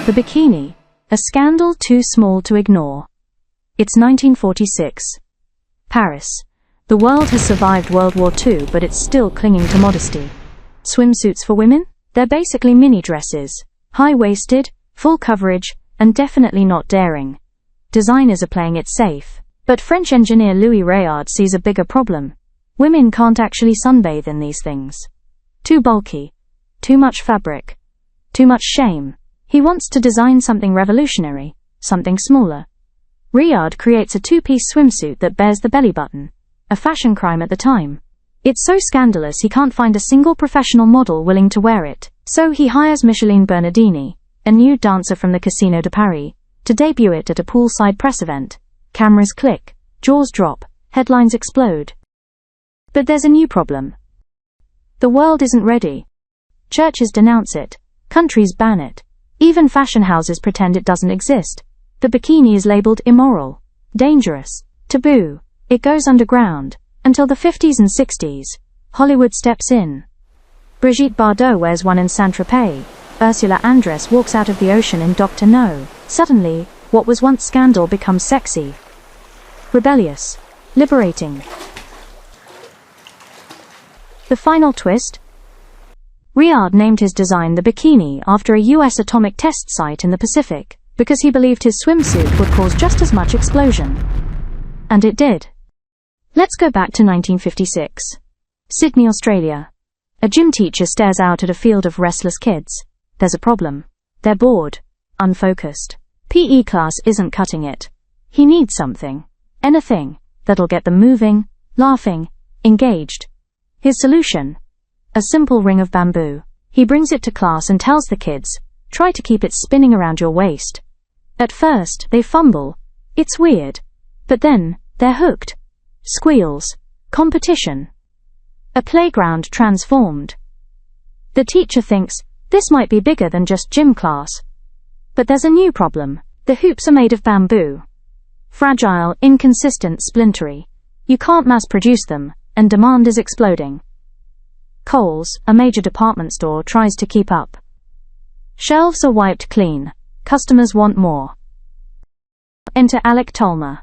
The Bikini, a scandal too small to ignore. It's 1946. Paris. The world has survived World War II, but it's still clinging to modesty. Swimsuits for women? They're basically mini dresses. High-waisted, full coverage, and definitely not daring. Designers are playing it safe. But French engineer Louis Rayard sees a bigger problem. Women can't actually sunbathe in these things. Too bulky. Too much fabric. Too much shame. He wants to design something revolutionary, something smaller. Rayard creates a two-piece swimsuit that bears the belly button. A fashion crime at the time. It's so scandalous he can't find a single professional model willing to wear it. So he hires Micheline Bernardini, a nude dancer from the Casino de Paris, to debut it at a poolside press event. Cameras click, jaws drop, headlines explode. But there's a new problem. The world isn't ready. Churches denounce it. Countries ban it. Even fashion houses pretend it doesn't exist. The bikini is labeled immoral, dangerous, taboo. It goes underground. Until the 50s and 60s, Hollywood steps in. Brigitte Bardot wears one in Saint-Tropez. Ursula Andress walks out of the ocean in Dr. No. Suddenly, what was once scandal becomes sexy. Rebellious. Liberating. The final twist? Rayard named his design the Bikini after a US atomic test site in the Pacific, because he believed his swimsuit would cause just as much explosion. And it did. Let's go back to 1956. Sydney, Australia. A gym teacher stares out at a field of restless kids. There's a problem. They're bored. Unfocused. PE class isn't cutting it. He needs something. Anything. That'll get them moving, laughing, engaged. His solution? A simple ring of bamboo. He brings it to class and tells the kids, try to keep it spinning around your waist. At first, they fumble. It's weird. But then, they're hooked. Squeals. Competition. A playground transformed. The teacher thinks, this might be bigger than just gym class. But there's a new problem. The hoops are made of bamboo. Fragile, inconsistent, splintery. You can't mass produce them, and demand is exploding. Kohl's, a major department store, tries to keep up. Shelves are wiped clean. Customers want more. Enter Alec Tolmer.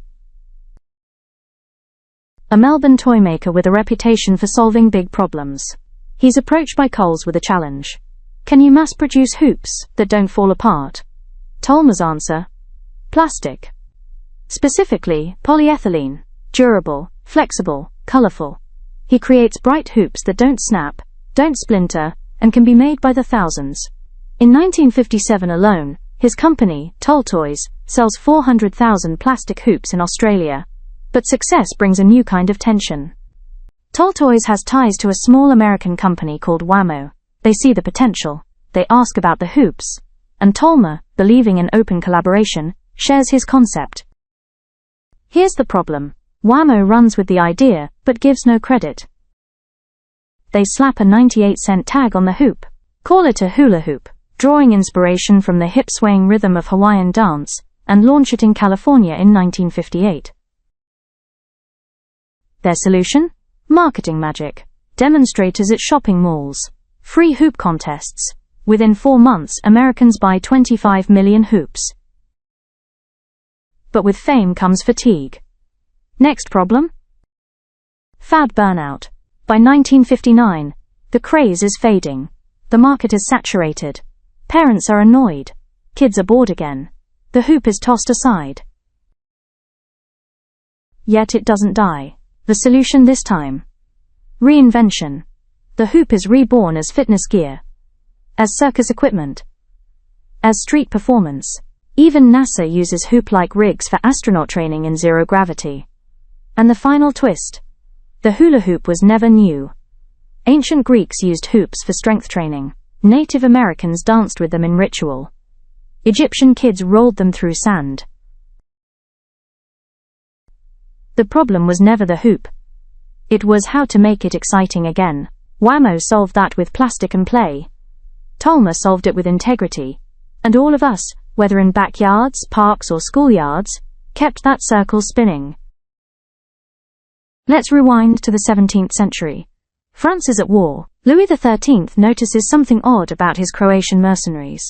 A Melbourne toymaker with a reputation for solving big problems. He's approached by Kohl's with a challenge. Can you mass-produce hoops that don't fall apart? Tolmer's answer? Plastic. Specifically, polyethylene. Durable, flexible, colorful. He creates bright hoops that don't snap, don't splinter, and can be made by the thousands. In 1957 alone, his company, Toll Toys, sells 400,000 plastic hoops in Australia. But success brings a new kind of tension. Toll Toys has ties to a small American company called Wham-O. They see the potential. They ask about the hoops. And Tolmer, believing in open collaboration, shares his concept. Here's the problem. Wham-O runs with the idea, but gives no credit. They slap a 98-cent tag on the hoop. Call it a hula hoop, drawing inspiration from the hip-swaying rhythm of Hawaiian dance, and launch it in California in 1958. Their solution? Marketing magic. Demonstrators at shopping malls. Free hoop contests. Within 4 months, Americans buy 25 million hoops. But with fame comes fatigue. Next problem? Fad burnout. By 1959, the craze is fading. The market is saturated. Parents are annoyed. Kids are bored again. The hoop is tossed aside. Yet it doesn't die. The solution this time? Reinvention. The hoop is reborn as fitness gear. As circus equipment. As street performance. Even NASA uses hoop-like rigs for astronaut training in zero gravity. And the final twist. The hula hoop was never new. Ancient Greeks used hoops for strength training. Native Americans danced with them in ritual. Egyptian kids rolled them through sand. The problem was never the hoop. It was how to make it exciting again. Wham-O solved that with plastic and play. Tolmer solved it with integrity. And all of us, whether in backyards, parks or schoolyards, kept that circle spinning. Let's rewind to the 17th century. France is at war. Louis XIII notices something odd about his Croatian mercenaries.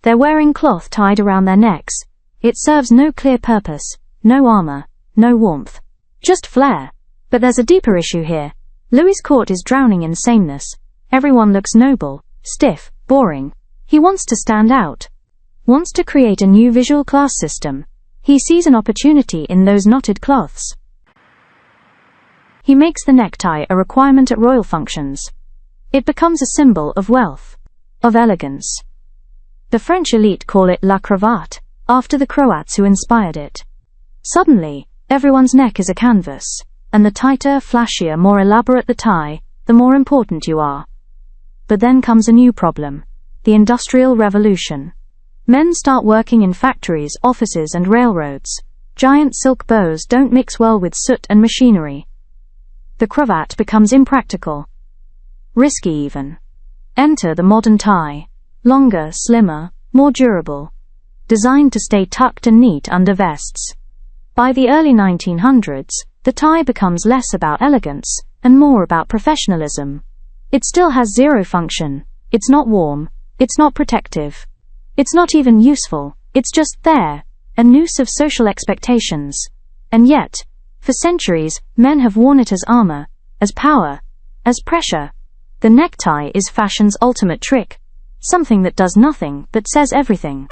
They're wearing cloth tied around their necks. It serves no clear purpose, no armor, no warmth. Just flair. But there's a deeper issue here. Louis's court is drowning in sameness. Everyone looks noble, stiff, boring. He wants to stand out. Wants to create a new visual class system. He sees an opportunity in those knotted cloths. He makes the necktie a requirement at royal functions. It becomes a symbol of wealth, of elegance. The French elite call it la cravate, after the Croats who inspired it. Suddenly, everyone's neck is a canvas, and the tighter, flashier, more elaborate the tie, the more important you are. But then comes a new problem: the Industrial Revolution. Men start working in factories, offices, and railroads. Giant silk bows don't mix well with soot and machinery. The cravat becomes impractical. Risky even. Enter the modern tie. Longer, slimmer, more durable. Designed to stay tucked and neat under vests. By the early 1900s, the tie becomes less about elegance and more about professionalism. It still has zero function. It's not warm. It's not protective. It's not even useful. It's just there, a noose of social expectations. And yet, for centuries, men have worn it as armor, as power, as pressure. The necktie is fashion's ultimate trick. Something that does nothing but says everything.